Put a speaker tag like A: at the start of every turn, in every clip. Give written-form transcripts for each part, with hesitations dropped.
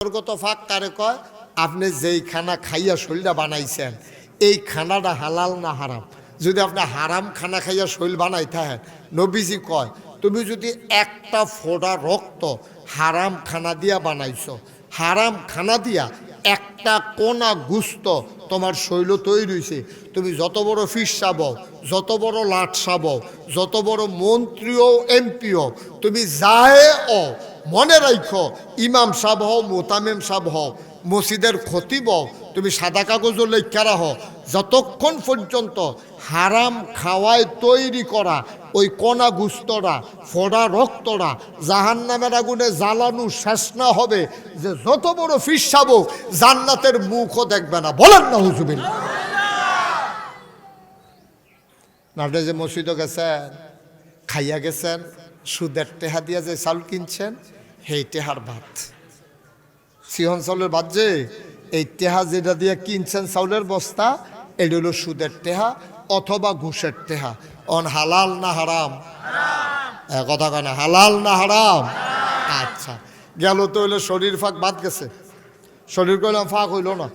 A: অন্তর্গত ফাঁক কারে কয়? আপনি যেই খানা খাইয়া শরীরটা বানাইছেন এই খানাটা হালাল না হারাম। যদি আপনি হারাম খানা খাইয়া শরীর বানাইতে হয়, নবীজি কয় তুমি যদি একটা ফোঁটা রক্ত হারাম খানা দিয়া বানাইছো, হারাম খানা দিয়া একটা কোনা গুস্ত তোমার শৈল তৈরি হয়েছে, তুমি যত বড় ফিস সাবও, যত বড় লাট সাবও, যত বড় মন্ত্রীও এমপিও, তুমি যায় ও মনে রাখো, ইমাম সাহেব হও, মোতামেম সাহেব হও, মসজিদের খতিব হও, তুমি সাদা কাগজও লেখা রাখো, যতক্ষণ পর্যন্ত হারাম খাওয়ায় তৈরি করা ওই কণা গুস্তরা ফোড়া রক্তরা জাহান্নামের আগুনে জ্বালানো শেষ না হবে, যে যত বড় ফিস সাবো জান্নাতের মুখও দেখবে না। বলেন না হুজুবিল্লাহ। না আপনি যে মসজিদে গেছেন, খাইয়া গেছেন, সুদের টেহা দিয়া যে চাউল কিনছেন, সেই টেহার ভাত, সিহন চাউলের ভাত, যে এই টেহা যেটা দিয়ে কিনছেন চাউলের বস্তা, এটা হলো সুদের টেহা অথবা ঘুষের টেহা। অন হালাল না হারাম? কথা কয় না, হালাল না হারাম? আচ্ছা, গেল তো হইলো শরীর ফাঁক বাদ গেছে, শরীর কইলাম ফাঁক হইল না।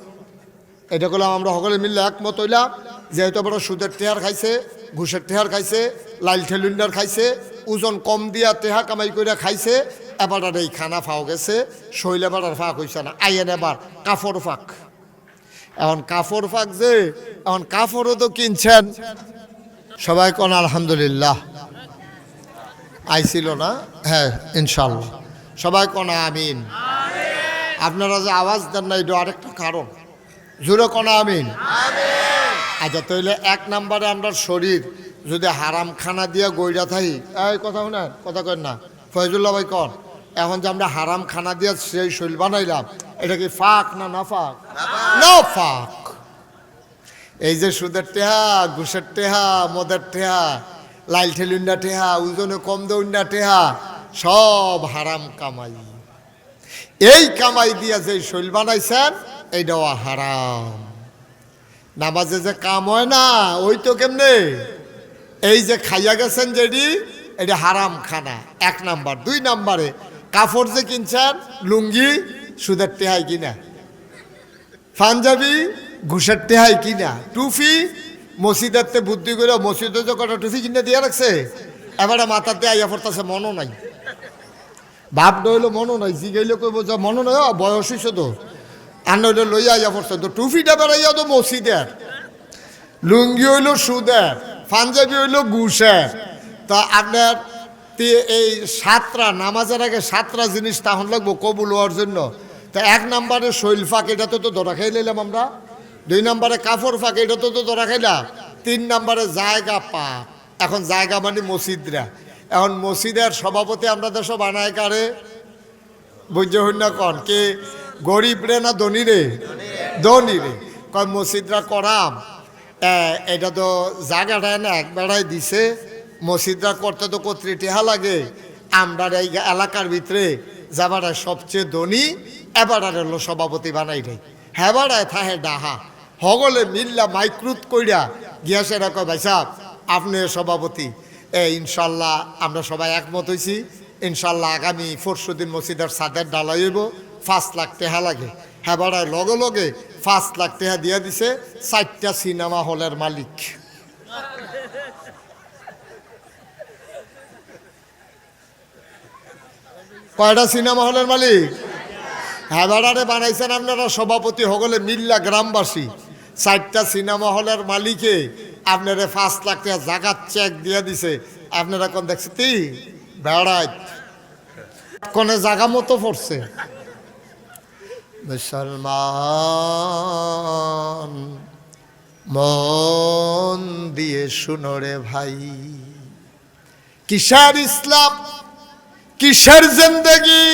A: এটা করলাম আমরা সকলে মিললে একমত হইলাম, যেহেতু বড় সুদের টেহার খাইছে, ঘুষের টেহার খাইছে, লাইল ঠেলুন্ডার খাইছে, ওজন কম দিয়া টেহা কামাই করে খাইছে, এবার আর এই খানা ফাও গেছে, শৈল এবার আর ফাঁক হইছে না। আইয়েন এবার কাফর ফাঁক। এখন কাফর ফাঁক, যে এখন কাফরও তো কিনছেন, সবাই কোন আলহামদুলিল্লাহ। আইছিল না? হ্যাঁ ইনশাল্লাহ, সবাই কোন আমিন। আপনারা যে আওয়াজ দেন না, এটা আরেকটা কারণ, জোরে কোন আমিন। আচ্ছা, তাইলে এক নম্বরে আমরা শরীর যদি হারাম খানা দিয়া গইরা থাই, এই কথা শুনেন, কথা কেন না ফয়জুল্লাহ ভাই কন, এখন যে আমরা হারাম খানা দিয়া সেই শরীর বানাইলাম, এটা কি ফাঁক না না ফাঁক? না ফাঁক। এই যে সুদের টেহা, ঘুষের টেহা, মদের টেহা, লাইল ঠেলুন্ডা টেহা, ওজনে কম দৌন্ডা টেহা, সব হারাম কামাই। এই কামাই দিয়া যে শৈল বানাইছেন এইটাও হারাম। নামাজে যে কাম হয় না, ওই তো কেমনে, এই যে খাইয়া গেছেন যেটি, এটা হারাম খানা, এক নাম্বার। দুই নাম্বারে কাপড় যে কিনছেন, লুঙ্গি সুদের টেহাই কিনা, পাঞ্জাবি ঘুষের টেহাই কিনা, টুপি মসজিদের বুদ্ধি করে মসজিদে যে কটা টুপি কিনে দিয়ে রাখছে, এবারে মাথাতে আইয়া পড়তেছে, মনও নাই, ভাব নইলো মনও নাই, জিগাইলে কইব যে মনও নাই, বয়স হইছে তো, আর নইলে লইয়া আইয়া পড়ছে তো, টুপিটা বেড়াইয়া তো মসজিদের, লুঙ্গি হইল সুদের, পাঞ্জাবি হইল ঘুষের। তা আপনার এই সাতটা নামাজের আগে সাতটা জিনিস তখন লাগবো কবুল হওয়ার জন্য। তা এক নম্বরে শৈল ফাঁক, এটা তো ধরা খাই নিলাম আমরা। দুই নম্বরে কাপড় ফাঁক, এটা তো ধরা খাইলাম। তিন নম্বরে জায়গা পাক। এখন জায়গা মানে মসজিদরা, এখন মসজিদের সভাপতি আমরা দেশ বানায় কারে? বুঝতে হইন না কন, কে গরিব রে না ধনী রে? ধনী রে। কয় মসজিদরা করাম, এটা তো জায়গাটা না এক বেড়ায় দিছে, মসজিদরা করতে তো কর্তৃ টেহা লাগে, আমরা এই এলাকার ভিতরে যাবারা সবচেয়ে ধনী, এবার হলো সভাপতি বানাই রে, হ্যাঁ বাড়ায় থাহে ডাহা, হগলে মিল্লা মাইক্রুত কইরা গিয়া সেরা কয় ভাই সাহেব আপনি সভাপতি। ইনশাল্লাহ আমরা সবাই একমত হয়েছি, ইনশাল্লাহ আগামী পরশুদিন মসজিদের ছাদের ডালাই হইব, 5 লাখ টেহা লাগে। হ্যাঁ বাড়ায় লগে লগে 5 লাখ টেহা দিয়ে দিছে 4টা সিনেমা হলের মালিক। কয়টা সিনেমা হলের মালিক? হ্যাঁ বাড়ারে বানাইছেন আপনারা সভাপতি হগলে মিল্লা গ্রামবাসী, 4টা সিনেমা হলের মালিকে আপনারা 5 লাখ টাকা জাগাত চেক দিয়ে দিছে। আপনারা কোন দেখছে তি বেড়ায় কোনে জাগা মতো পড়ছে। মুসলমান মন দিয়ে শুনো রে ভাই, কিসের ইসলাম, কিসের জিন্দেগি,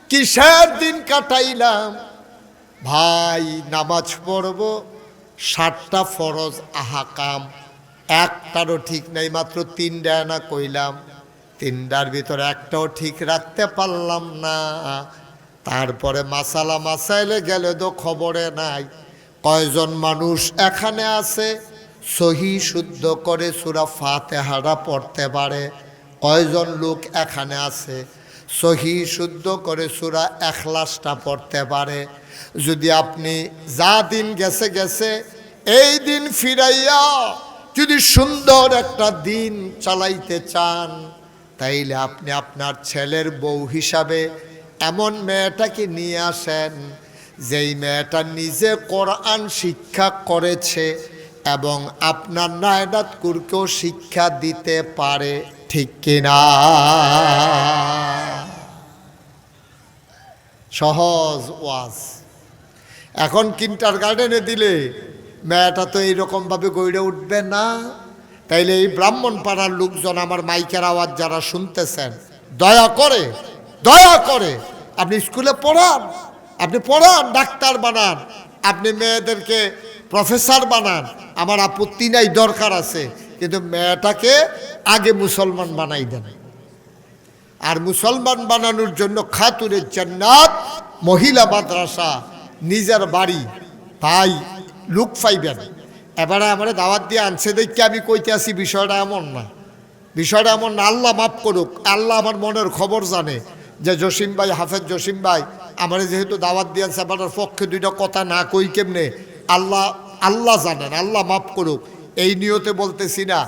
A: কিসের দিন কাটাইলাম ভাই। নামাজ পড়ব, 7টা ফরজ আহাকাম, একটারও ঠিক নাই, মাত্র 3টা না কইলাম, 3টার ভিতরে একটাও ঠিক রাখতে পারলাম না। তারপরে মাসালা মাসাইলে গেলে তো খবরে নাই। কয়জন মানুষ এখানে আছে সহি শুদ্ধ করে সূরা ফাতিহাটা পড়তে পারে? কয়জন লোক এখানে আছে সহি শুদ্ধ করে সূরা ইখলাসটা পড়তে পারে। যদি আপনি যা দিন গেছে গেছে এই দিন ফিরাইয়া যদি সুন্দর একটা দিন চালাইতে চান, তাইলে আপনি আপনার ছেলের বউ হিসাবে এমন মেয়েটাকে নিয়ে আসেন যেই মেয়েটা নিজে কোরআন শিক্ষা করেছে এবং আপনার নায়নাতকুরকেও শিক্ষা দিতে পারে, ঠিক কিনা? সহজ ওয়াজ। এখন কিন্ডারগার্টেনে দিলে মেয়েটা তো এইরকমভাবে গড়ে উঠবে না। তাইলে এই ব্রাহ্মণ পাড়ার লোকজন, আমার মাইকের আওয়াজ যারা শুনতেছেন, দয়া করে আপনি স্কুলে পড়ান, আপনি পড়ান, ডাক্তার বানান, আপনি মেয়েদেরকে প্রফেসর বানান, আমার আপত্তি নাই, দরকার আছে, কিন্তু মেয়েটাকে আগে মুসলমান বানাই দেন। আর মুসলমান বানানোর জন্য খাতুরে জান্নাত মহিলা মাদ্রাসা নিজের বাড়ি ভাই লুক পাইবেন। এবারে আমার দাওয়াত দিয়ে আনছে দেখে আমি কইতে আসি, বিষয়টা এমন না, বিষয়টা এমন না। আল্লাহ মাফ করুক, আল্লাহ আমার মনের খবর জানে যে জসিম ভাই, হাফেজ জসিম ভাই আমার যেহেতু দাওয়াত দিয়ে আনছে, আমার পক্ষে দুইটা কথা না কই কেমনে, আল্লাহ জানেন, আল্লাহ মাফ করুক। এই নিয়তে বলতেছি না,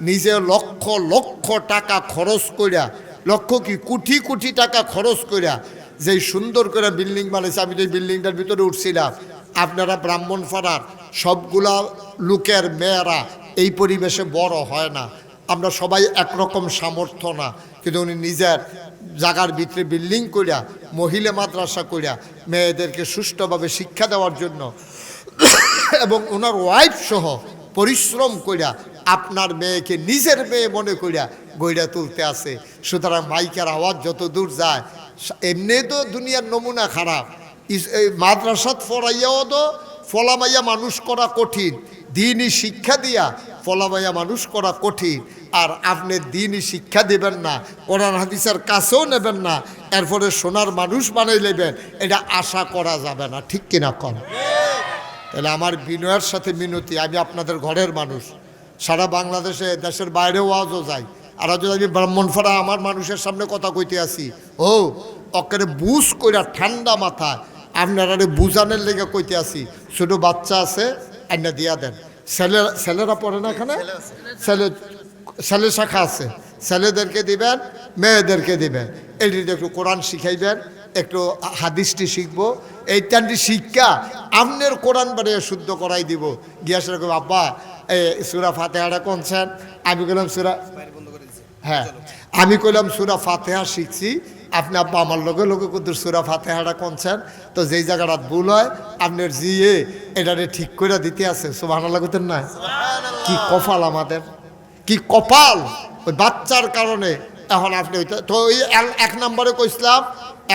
A: নিজে লক্ষ লক্ষ টাকা খরচ কইরা, লক্ষ কি কোটি কোটি টাকা খরচ কইরা যেই সুন্দর করে বিল্ডিং বানাইছে, আমি তো এই বিল্ডিংটার ভিতরে উঠছিলাম। আপনারা ব্রাহ্মণ পাড়ার সবগুলা লোকের মেয়েরা এই পরিবেশে বড় হয় না, আমরা সবাই একরকম সামর্থ্য না, কিন্তু উনি নিজের জায়গার ভিতরে বিল্ডিং কইরা, মহিলা মাদ্রাসা কইরা মেয়েদেরকে সুষ্ঠুভাবে শিক্ষা দেওয়ার জন্য এবং ওনার ওয়াইফ সহ পরিশ্রম কইরা আপনার মেয়েকে নিজের মেয়ে মনে কইরা গইরা তুলতে আছে। সুতরাং মাইকের আওয়াজ যত দূর যায়, এমনি তো দুনিয়ার নমুনা খারাপ, মাদ্রাসাত পড়াইয়াও তো ফলামাইয়া মানুষ করা কঠিন, দিনই শিক্ষা দিয়া ফলামাইয়া মানুষ করা কঠিন। আর আপনি দিনই শিক্ষা দেবেন না, কোরআন হাদিসের কাছেও নেবেন না, এরপরে সোনার মানুষ বানাই নেবেন, এটা আশা করা যাবে না, ঠিক কিনা কম? তাহলে আমার বিনয়ের সাথে মিনতি, আমি আপনাদের ঘরের মানুষ, সারা বাংলাদেশে দেশের বাইরেও আজও যাই, আর যদি আমি ব্রাহ্মণপাড়া আমার মানুষের সামনে কথা কইতে আসি, ও অকেরে বুঝ কইরা ঠান্ডা মাথায় আপনারা বুঝানোর লেগে কইতে আসি। ছোটো বাচ্চা আছে, আইনা দিয়া দেন। ছেলেরা পড়ে না এখানে, ছেলে শাখা আছে, ছেলেদেরকে দিবেন, মেয়েদেরকে দিবেন, এটিতে একটু কোরআন শিখাইবেন, একটু হাদিসটি শিখবো, এই টানটি শিক্ষা আপনার কোরআন বাড়িয়ে শুদ্ধ করাই দিব। গিয়া সেরকম আব্বা এই সূরা ফাতিহাটা কোনছেন, আমি কইলাম সূরা, হ্যাঁ আমি কইলাম সূরা ফাতিহা শিখছি, আপনি আব্বা আমার লগে লগে কিন্তু সূরা ফাতিহাটা কোনছেন, তো যেই জায়গাটা ভুল হয় আপনার জিয়ে এটারে ঠিক করে দিতে আছে। সুবহানাল্লাহ কইতেন না? কি কপাল আমাদের, কি কপাল ওই বাচ্চার কারণে। এখন আপনি তো ওই এক নম্বরে কইছিলাম,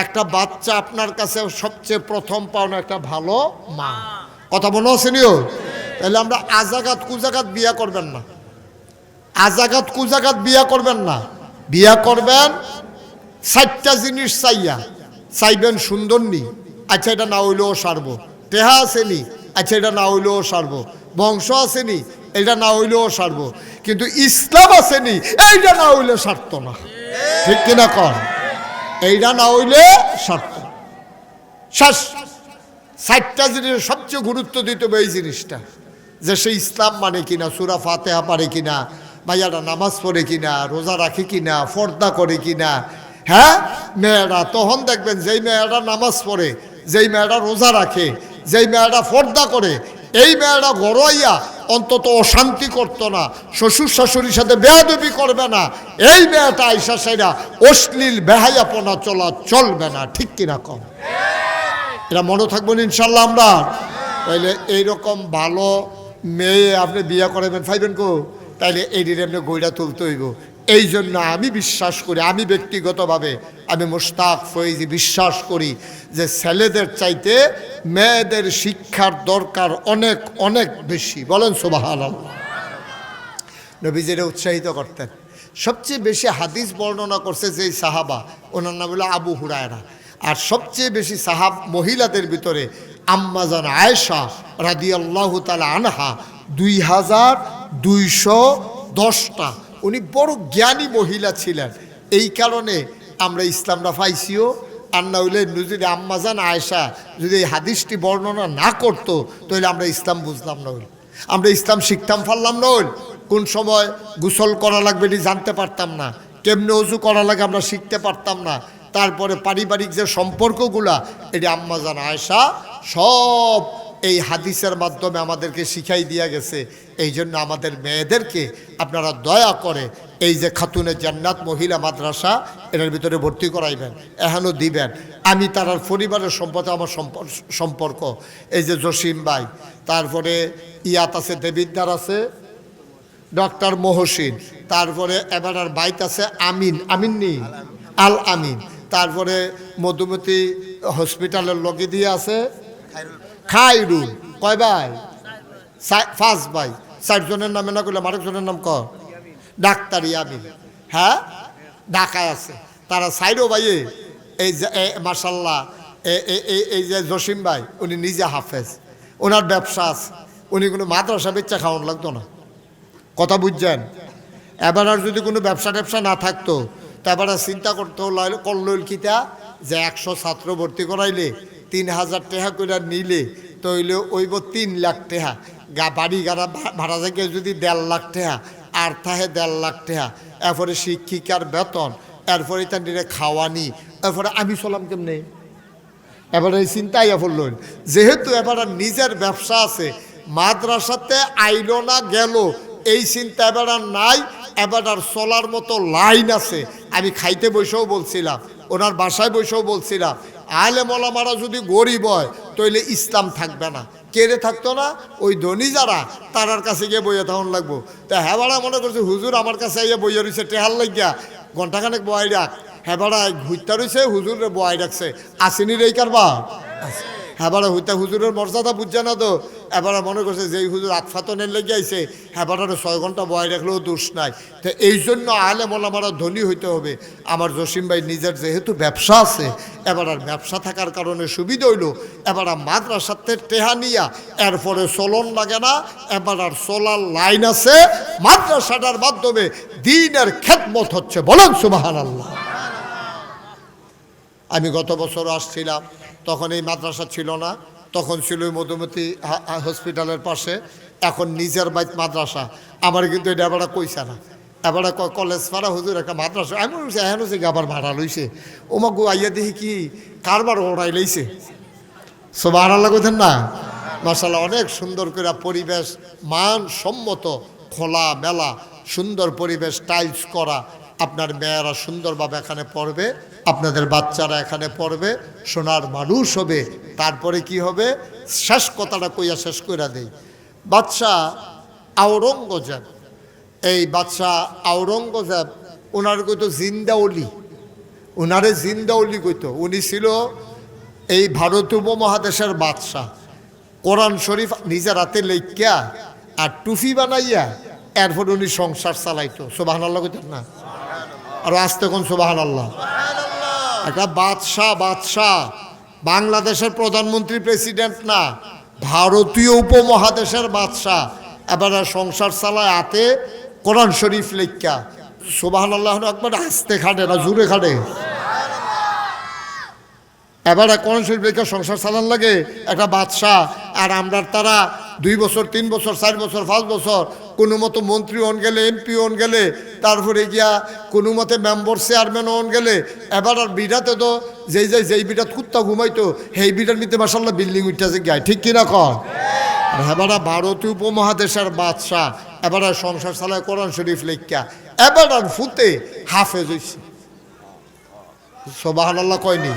A: একটা বাচ্চা আপনার কাছে সবচেয়ে প্রথম পাওনা একটা ভালো মা, কথা মনে আসেনিও? তাহলে আমরা আজাগাত কুজাগাত বিয়া করবেন না, আজাগাত কুজাগাত বিয়া করবেন না, বিয়া করবেন 4টা জিনিস চাইবেন। সুন্দর নি, আচ্ছা এটা না হইলেও সারবো, টেহা আসেনি, আচ্ছা এটা না হইলেও সারবো, বংশ আসেনি, এটা না হইলেও সারবো, কিন্তু ইসলাম আসেনি, এইটা না হইলে সারত না, ঠিক কিনা কর? এইটা না হইলে সারত। 4টা জিনিস সবচেয়ে গুরুত্ব দিতে হবে এই জিনিসটা, যে সে ইসলাম মানে কিনা, সূরা ফাতিহা পারে কিনা, ভাইয়াটা নামাজ পড়ে কিনা, রোজা রাখে কিনা, পর্দা করে কিনা। হ্যাঁ মেয়েরা তখন দেখবেন যেই মেয়েরা নামাজ পড়ে, যেই মেয়েরা রোজা রাখে, যেই মেয়েরা পর্দা করে, এই মেয়েরা গড়াইয়া অন্তত অশান্তি করতো না, শ্বশুর শাশুড়ির সাথে বেয়াদবি করবে না, এই মেয়েটা আইসা সাইরা অশ্লীল বেহায়াপনা চলবে না, ঠিক কিনা কম? এটা মনে থাকবেন ইনশাল্লাহ আমরা। তাইলে এইরকম ভালো মেয়ে আপনি বিয়ে করাবেন পাইবেন কো? তাইলে এইটির এমনি গইরা তুলতে হইব। এই জন্য আমি বিশ্বাস করি, আমি ব্যক্তিগতভাবে আমি মুশতাক ফয়েজি বিশ্বাস করি যে ছেলেদের চাইতে মেয়েদের শিক্ষার দরকার অনেক অনেক বেশি। বলেন সুবহানাল্লাহ। নবীজিরে উৎসাহিত করতেন। সবচেয়ে বেশি হাদিস বর্ণনা করছে যেই সাহাবা, ওনার নাম হলো আবু হুরায়রা। আর সবচেয়ে বেশি মহিলাদের ভিতরে আম্মা জান আয়েশা রাদিয়াল্লাহু তাআলা আনহা 2210টা। উনি বড় জ্ঞানী মহিলা ছিলেন, এই কারণে আমরা ইসলামটা পাইছিও, আর না হইলে যদি আম্মাজান আয়েশা যদি এই হাদিসটি বর্ণনা না করতো তাহলে আমরা ইসলাম বুঝলাম না হইল, আমরা ইসলাম শিখতাম পারলাম না হইল। কোন সময় গোসল করা লাগবে এটি জানতে পারতাম না, কেমনে অজু করা লাগে আমরা শিখতে পারতাম না। তারপরে পারিবারিক যে সম্পর্কগুলা এটি আম্মাজান আয়েশা সব এই হাদিসের মাধ্যমে আমাদেরকে শিখাই দিয়া গেছে। এই জন্য আমাদের মেয়েদেরকে আপনারা দয়া করে এই যে খাতুনে জান্নাত মহিলা মাদ্রাসা এটার ভিতরে ভর্তি করাইবেন, এখনও দিবেন। আমি তার পরিবারের সম্পর্কে আমার সম্পর্ক এই যে জসিম ভাই, তারপরে ইয়াত আছে, দেবিদ্দার আছে, ডক্টর মহসিন, তারপরে এবার আর বাইত আছে আমিন, আমিননি আল আমিন, তারপরে মধুমতি হসপিটালের লগে দিয়ে আছে খাইরুল। কয় ভাই? 5 ভাই। 4 জনের নামে না করলে আরেকজনের নাম ক ডাক্তার ইয়ামিন, হ্যাঁ ঢাকায় আছে। তারা 4 ভাইয়ে এই যে মাশাল্লাহ এই যে জসিম ভাই উনি নিজে হাফেজ, ওনার ব্যবসা আছে, উনি কোনো মাদ্রাসা বেচা খাওয়ানো লাগতো না, কথা বুঝছেন। এবার আর যদি কোনো ব্যবসা ট্যাবসা না থাকতো তা এবার চিন্তা করতে করল কিতা যে 100 ছাত্র ভর্তি করাইলে 3000 টাকা করে নিলে তৈলে ওইব 3 লাখ টাকা, বাড়ি গাড়া ভাড়া থেকে যদি 1.5 লাখ টাকা আর থাহে 1.5 লাখ টাকা, এরপরে শিক্ষিকার বেতন, এরপরে তার নিয়ে খাওয়ানি, এরপরে আমি চলাম কেমনে। এবার এই চিন্তাই পড়ল, যেহেতু এবার নিজের ব্যবসা আছে, মাদ্রাসাতে আইলো না গেল এই চিন্তা এবার আর নাই। এবার আর চলার মতো লাইন আছে। আমি খাইতে বসেও বলছিলাম, ওনার বাসায় বসেও বলছিলাম, আলেম ওলামারা যদি গরিব হয় তাহলে ইসলাম থাকবে না। কেড়ে থাকতো না? ওই ধনী যারা তারার কাছে গিয়ে বইয়ে তখন লাগবো। তা হেবাড়া মনে করছে হুজুর আমার কাছে আইয়া বইয়া রয়েছে টেহার লাগিয়া, ঘন্টাখানেক বয় ডাক, হেবাড়া ঘুরতে রয়েছে হুজুরে বয় ডাকছে, আসেনি রে কারবা হেবাড়া হইতা হুজুরের মর্যাদা বুঝছে না তো। এবারে মনে করছে যে হুজুর আতফাতনের লেগে আইছে, হেবাড়ার 6 ঘন্টা বয় রাখলেও দোষ নাই। তো এই জন্য আলেম ওলামারা ধনী হইতে হবে। আমার জসিম ভাই নিজের যেহেতু ব্যবসা আছে, এবার আর ব্যবসা থাকার কারণে সুবিধা হইল, এবার মাদ্রাসাতে টেহা নিয়া এরপরে চলন লাগে না, এবার আর চলার লাইন আছে। মাদ্রাসাটার মাধ্যমে দ্বীনের খেদমত হচ্ছে, বলেন সুবহানাল্লাহ। আমি গত বছর আসছিলাম, তখন এই মাদ্রাসা ছিল না, তখন ছিল মধুমতি হসপিটালের পাশে, এখন নিজের বাইত মাদ্রাসা। আমার কিন্তু এটা এবার কইছে না, এবারে কলেজ পাড়া হুজুর একটা মাদ্রাসা, আমি বলছি এখন হচ্ছে আবার ভাড়া লইছে, ওমা গো আইয়া দেখি কি কারবার ওড়াই লইছে। সুবহানাল্লাহ কইতেন না? মাশাআল্লাহ, অনেক সুন্দর করে পরিবেশ, মানসম্মত, খোলা মেলা সুন্দর পরিবেশ, টাইলস করা। আপনার মেয়েরা সুন্দরভাবে এখানে পড়বে, আপনাদের বাচ্চারা এখানে পড়বে, সোনার মানুষ হবে। তারপরে কি হবে? শেষ কথাটা কইয়া শেষ কইরা দেই। বাদশাহ আওরঙ্গজেব, এই বাদশাহ আওরঙ্গজেব ওনার কইতো জিন্দাউলি, ওনারে জিন্দাউলি কইতো। উনি ছিল এই ভারত উপমহাদেশের বাদশাহ। কোরআন শরীফ নিজের হাতে লেখিয়া আর টুফি বানাইয়া এরপর উনি সংসার চালাইতো। সুবহানাল্লাহ কইতেন না? আর আস্তে কোন সুবহানাল্লাহ। একটা বাদশাহ বাংলাদেশের প্রধানমন্ত্রী প্রেসিডেন্ট না, ভারতীয় উপমহাদেশের বাদশাহ। এবার সংসার চালায় হাতে কোরআন শরীফ লেখা। সুবহানাল্লাহ একবার আস্তে খাটে না জোরে খাটে। এবার কোরআন শরীফ লেখা সংসার চালান লাগে একটা বাদশাহ। আর আমরা তারা 2 বছর 3 বছর 4 বছর 5 বছর কোনো মতো মন্ত্রী হন গেলে, এমপি হন গেলে, তারপরে গিয়া কোনো মতে মেম্বার চেয়ারম্যান হন গেলে, এবার আর বিড়াতে তো যেই বিড়াত কুত্তা ঘুমাইতো সেই বিড়ার মধ্যে মাশাআল্লাহ বিল্ডিং উঠতেছে গায়ে, ঠিক কিনা কন? আর এবার ভারতীয় উপমহাদেশের বাদশাহ এবার সংসার চালায় কোরআন শরীফ লেখা। এবার আর ফুতে হাফেজ হইছে। সুবহানাল্লাহ কয়নি?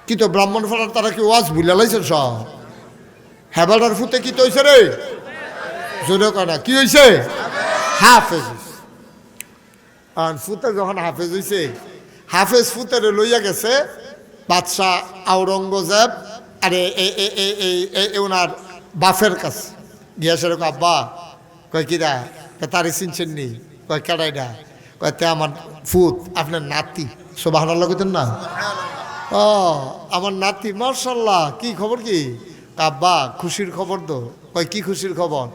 A: কি তো ব্রাহ্মণ ফাড়ার তারা কি ওয়াজ ভুলে লাইছেন সব? হেবাডার ফুতে কি তো হয়েছে রে? জোরে কয় না, কি হয়েছে? হাফেজ। আর ফুতে যখন হাফেজ হয়েছে, হাফেজ ফুতেরে লইয়া গেছে বাদশাহ আওরঙ্গজেব। আরে ওনার বাফের কাছে গিয়া সেরকম, আব্বা কয় কিরা তারি চিনছেন নি? কয় কেডাইডা? কয় তে আমার ফুত, আপনার নাতি। সুবহানাল্লাহ কইতেন না? ও আমার নাতি, মাশাআল্লাহ, কি খবর? কি আব্বা খুশির খবর তো। কয় কি খুশির খবর?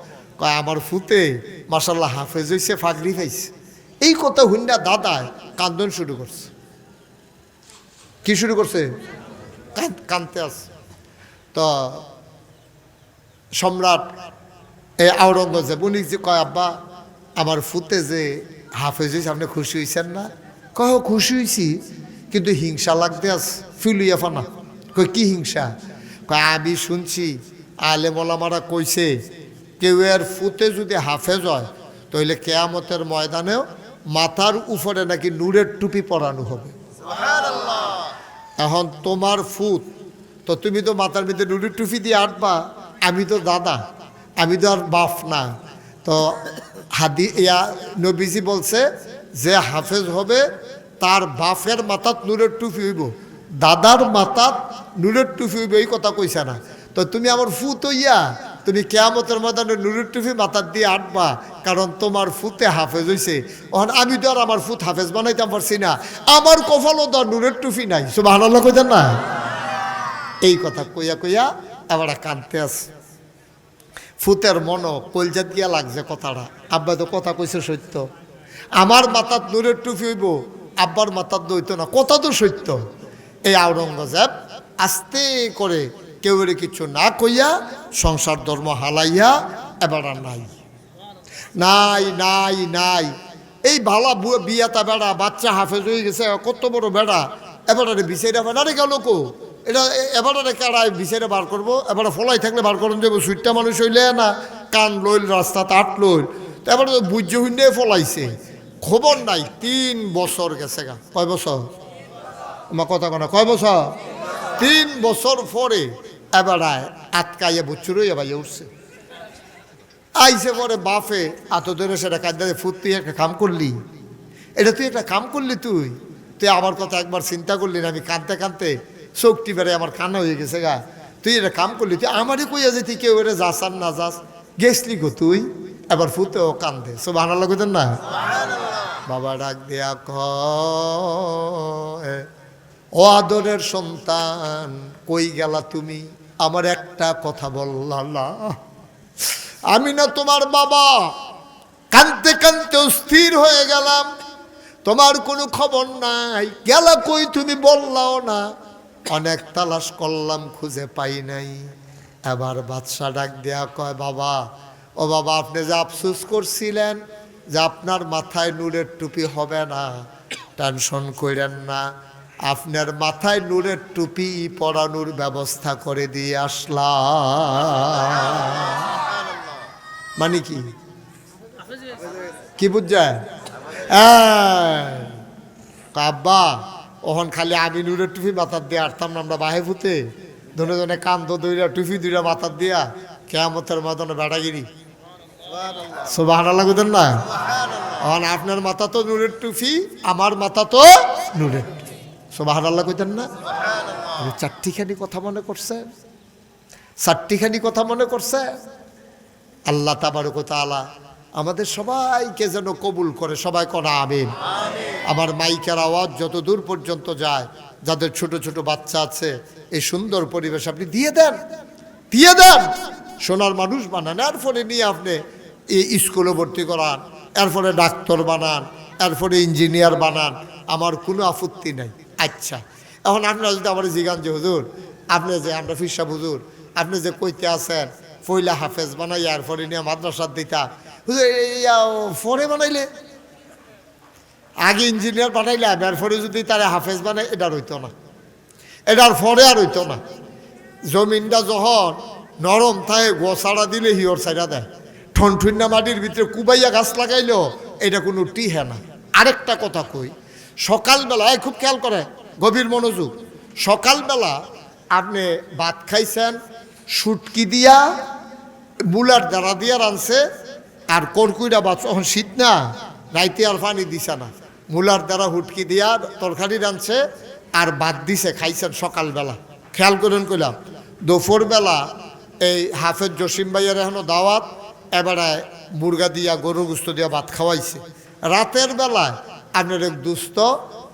A: কয় আমার ফুতে মাশাআল্লাহ হাফেজ হইছে, ফাগরি পাইছে। এই কথা হুন্ডা দাদায় কান্দন শুরু করছে। কি শুরু করছে? কানতে আছে। তো সম্রাট আওরঙ্গজেব উনি যে কয়, আব্বা আমার ফুতে যে হাফেজ হয়েছে, আপনি খুশি হয়েছেন না? কয় খুশি হয়েছি, কিন্তু হিংসা লাগতে আস ফিলুইয়া ফানা। কই কি হিংসা? কয় আমি শুনছি আলেম ওলামারা কইছে কেউ এর ফুতে যদি হাফেজ হয় তাহলে কেয়ামতের ময়দানেও মাথার উপরে নাকি নূরের টুপি পরানো হবে। এখন তোমার ফুত তো, তুমি তো মাথার মধ্যে নূরের টুপি দিয়ে আটবা, আমি তো দাদা, আমি তো আর বাপ না। তো নবীজি বলছে যে হাফেজ হবে তার বাপের মাথাত নূরের টুপি হইব, দাদার মাথাত নূরের টুপি হইব, এই কথা কইছে না? তো তুমি আমার ফুত হইয়া তুমি কেয়ামতের ময়দানে নূরের টুপি মাথার দিয়ে আটবা, কারণ তোমার ফুতে হাফেজ হইছে। এখন আমি তো আর আমার ফুত হাফেজ বানাইতে পারছি না, আমার কপালও তো আর নূরের টুপি নাই। সুবহানাল্লাহ কইতেন না? এই কথা কইয়া কইয়া আবার কানতে আছে। ফুতের মনো কলজাত গিয়া লাগছে কথাটা। আব্বা তো কথা কইছে সত্য, আমার মাথাত নূরের টুপি হইব, আব্বার মাথার দইতো না, কথা তো সত্য। এই আওরঙ্গজেব আস্তে করে কেউ কিছু না কইয়া সংসার ধর্ম হালাইয়া এবার নাই নাই নাই নাই। এই ভালা বিয়াতা বেড়া বাচ্চা হাফেজ হয়ে গেছে, কত বড় বেড়া, এবারে বিচাইরা বেড়ারে গেল কো, এটা এবারে কারায় বিচাইরা বার করবো, এবারে ফলাই থাকলে বার করুন যাবো। সুইটটা মানুষ হইলে না, কান লইল রাস্তাতে আট লইল, তো এবারে বুঝ্য হুন্ডে ফলাইছে, খবর নাই। 3 বছর গেছে গা। কয় বছর? আমার কথা কনা কয় বছর? 3 বছর পরে এবারায় আটকাইয়া বুচ্চুরই এবার উঠছে। আইসে পরে বাপে এত ধরে সেটা কাঁদা, ফুট তুই একটা কাম করলি, এটা তুই একটা কাম করলি, তুই আমার কথা একবার চিন্তা করলি না? আমি কাঁদতে কাঁদতে চোখটি বেড়ে আমার কান্না হয়ে গেছে গা। তুই এটা কাম করলি, তুই আমারই কইয়া যে তুই কেউ এটা যাস আর না যাস, গেছলি গো তুই। এবার ফুতেও কান্দে। সুবহানাল্লাহ কইতেন না? বাবা ডাক দেয়া কয়, ও আদরের সন্তান কই গেলা তুমি? আমার একটা কথা বললা না? আমি না তোমার বাবা? কানতে কানতে স্থির হয়ে গেলাম, তোমার কোনো খবর নাই, গেলা কই তুমি বললাও না। অনেক তালাশ করলাম, খুঁজে পাই নাই। এবার বাদশা ডাক দেয়া কয়, বাবা ও বাবা, আপনি যে আফসোস করছিলেন যে আপনার মাথায় নূরের টুপি হবে না, টেনশন কইরেন না, আপনার মাথায় নূরের টুপি পরানোর ব্যবস্থা করে দিয়ে আসলাম। মানে কি কি বুঝছেন? আব্বা ওহন খালি আমি নূরের টুপি মাথার দিয়ে আসতাম না, আমরা বাহে ফুতে দুজনে কান্দ দুইটা টুপি দুইটা মাথার দিয়া কেয়ামতের ময়দানে বেড়াগিরি। সুবহানাল্লাহ কইতেন না? এখন আপনার মাথা তো নূরের টুপি, আমার মাথা তো নূরের টুপি। সুবহানাল্লাহ কইতেন না? চারটিখানি কথা মনে করছে, চারটিখানি কথা মনে করছে। আল্লাহ তাবারক ওয়া তাআলা আমাদের সবাইকে যেন কবুল করে। সবাই কোন আমিন। আমার মাইকের আওয়াজ যত দূর পর্যন্ত যায়, যাদের ছোট ছোট বাচ্চা আছে, এই সুন্দর পরিবেশ আপনি দিয়ে দেন, দিয়ে দেন, সোনার মানুষ বানান। এরপরে নিয়ে আপনি এই স্কুলে ভর্তি করান, এরপরে ডাক্তার বানান, এরপরে ইঞ্জিনিয়ার বানান, আমার কোনো আপত্তি নাই। আচ্ছা, এখন আপনারা যদি আমার জিগান যে হুজুর আপনি যে, আমরা ফিরসাব হুজুর আপনি যে কইতে আছেন পয়লা হাফেজ বানাইয়া এরপরে নিয়ে মাদ্রাসার দিতা, হুজুর ফোনে বানাইলে আগে ইঞ্জিনিয়ার বানাইলাম, এরপরে যদি তারা হাফেজ বানায়, এটা রইতো না, এটার ফরে আর হইতো না। জমিনটা যখন নরম থাকে, গোছাড়া দিলে হিওর সাইডা দেয়, ঠনঠুন্না মাটির ভিতরে কুবাইয়া গাছ লাগাইলেও এটা কোনো টিহে না। আরেকটা কথা কই, সকালবেলা খুব খেয়াল করে, গভীর মনোযোগ, সকালবেলা আপনি ভাত খাইছেন শুটকি দিয়া, মুলার দ্বারা দিয়া রানছে, আর কড়কুইরা ভাত, এখন শীত না, রাইতে আর পানি দিছে না, মুলার দ্বারা হুটকি দিয়া তরকারি রানছে আর ভাত দিছে, খাইছেন সকালবেলা। খেয়াল করেন কইলাম, দুপুরবেলা এই হাফেজ জসিম ভাইয়ের এখনো দাওয়াত, এবারে মুরগা দিয়া গরু গুস্ত দিয়া ভাত খাওয়াইছে। রাতের বেলায় আপনার এক দুস্থ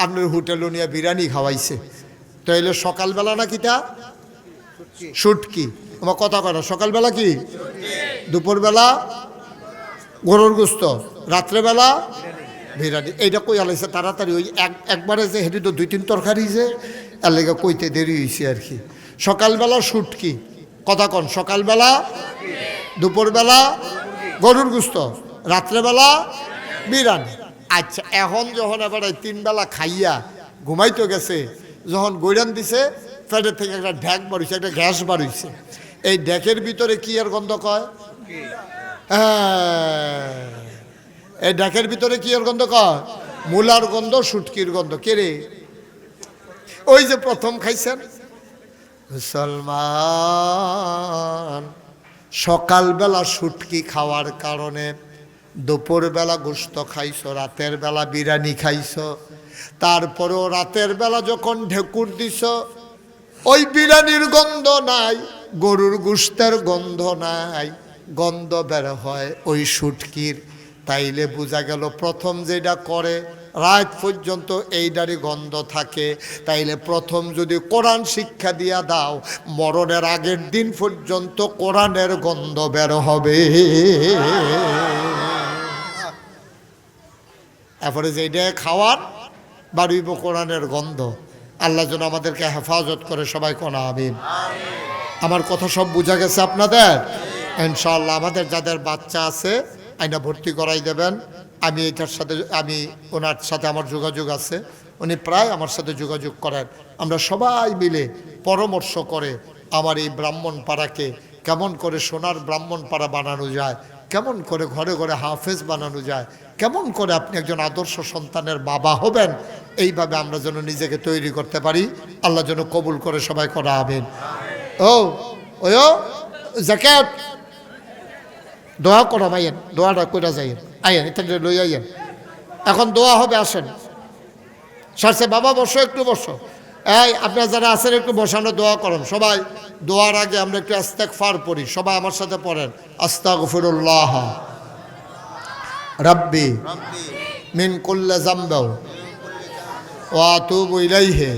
A: আপনার হোটেল নিয়ে বিরিয়ানি খাওয়াইছে। তো এলে সকালবেলা না কিটা শুটকি, আমার কথা কয়, সকালবেলা কি, দুপুরবেলা গরুর গোস্ত, রাত্রেবেলা বিরিয়ানি এইটা কই আলাইছে তাড়াতাড়ি ওই একবারে যে হেঁটে তো 2-3 তরকারি যে এর লেগে কইতে দেরি হয়েছে আর কি। সকালবেলা শুটকি, কথা কন, সকালবেলা, দুপুরবেলা গরুর গোশত, রাত্রেবেলা বিরিয়ানি। আচ্ছা, এখন যখন এবার 3 বেলা খাইয়া ঘুমাইতে গেছে, যখন গৈরান দিছে পেটের থেকে একটা ঢ্যাক বাড়িছে, একটা গ্যাস বাড়িছে। এই ঢ্যাকের ভিতরে কি এর গন্ধ কয়? হ্যাঁ, এই ঢ্যাকের ভিতরে কি এর গন্ধ কয়? মূলার গন্ধ, শুটকির গন্ধ। কে রে? ওই যে প্রথম খাইছেন মুসলমান, সকালবেলা শুটকি খাওয়ার কারণে দুপুরবেলা গোশত খাইছো, রাতের বেলা বিরিয়ানি খাইছো, তারপরেও রাতের বেলা যখন ঢেকুর দিছ ওই বিরিয়ানির গন্ধ নাই, গরুর গোশতের গন্ধ নাই, গন্ধ বের হয় ওই শুটকির। তাইলে বোঝা গেল প্রথম যেটা করে রাত পর্যন্ত এইটারই গন্ধ থাকে। তাইলে প্রথম যদি কোরআন শিক্ষা দিয়া দাও, মরণের আগের দিন পর্যন্ত কোরআনের গন্ধ বের হবে। এরপরে যেটা খাওয়ার বাড়িব কোরআনের গন্ধ। আল্লাহ যেন আমাদেরকে হেফাজত করে, সবাই কোন আমিন। আমার কথা সব বোঝা গেছে আপনাদের? ইনশাআল্লাহ আমাদের যাদের বাচ্চা আছে আইনা ভর্তি করাই দেবেন। আমি এটার সাথে, আমি ওনার সাথে আমার যোগাযোগ আছে, উনি প্রায় আমার সাথে যোগাযোগ করেন। আমরা সবাই মিলে পরামর্শ করে আমার এই ব্রাহ্মণ পাড়াকে কেমন করে সোনার ব্রাহ্মণ পাড়া বানানো যায়, কেমন করে ঘরে ঘরে হাফেজ বানানো যায়, কেমন করে আপনি একজন আদর্শ সন্তানের বাবা হবেন, এইভাবে আমরা যেন নিজেকে তৈরি করতে পারি। আল্লাহ যেন কবুল করে, সবাই করা আমিন। ও ওই জাকাত দোয়া করা ভাইয়েন, দোয়াটা কইরা যাইয়েন, আইয়েন এটা লই আইয়েন, এখন দোয়া হবে, আসেন। সারছে বাবা বসো, একটু বসো। এই আপনারা যারা আছেন একটু বসানো, দোয়া করেন সবাই। দোয়ার আগে আমরা একটু ইস্তেগফার পড়ি, সবাই আমার সাথে পড়েন। আস্তাগফিরুল্লাহ রাব্বি মিন কুল্লি যামবি ওয়া আতুবু ইলাইহি।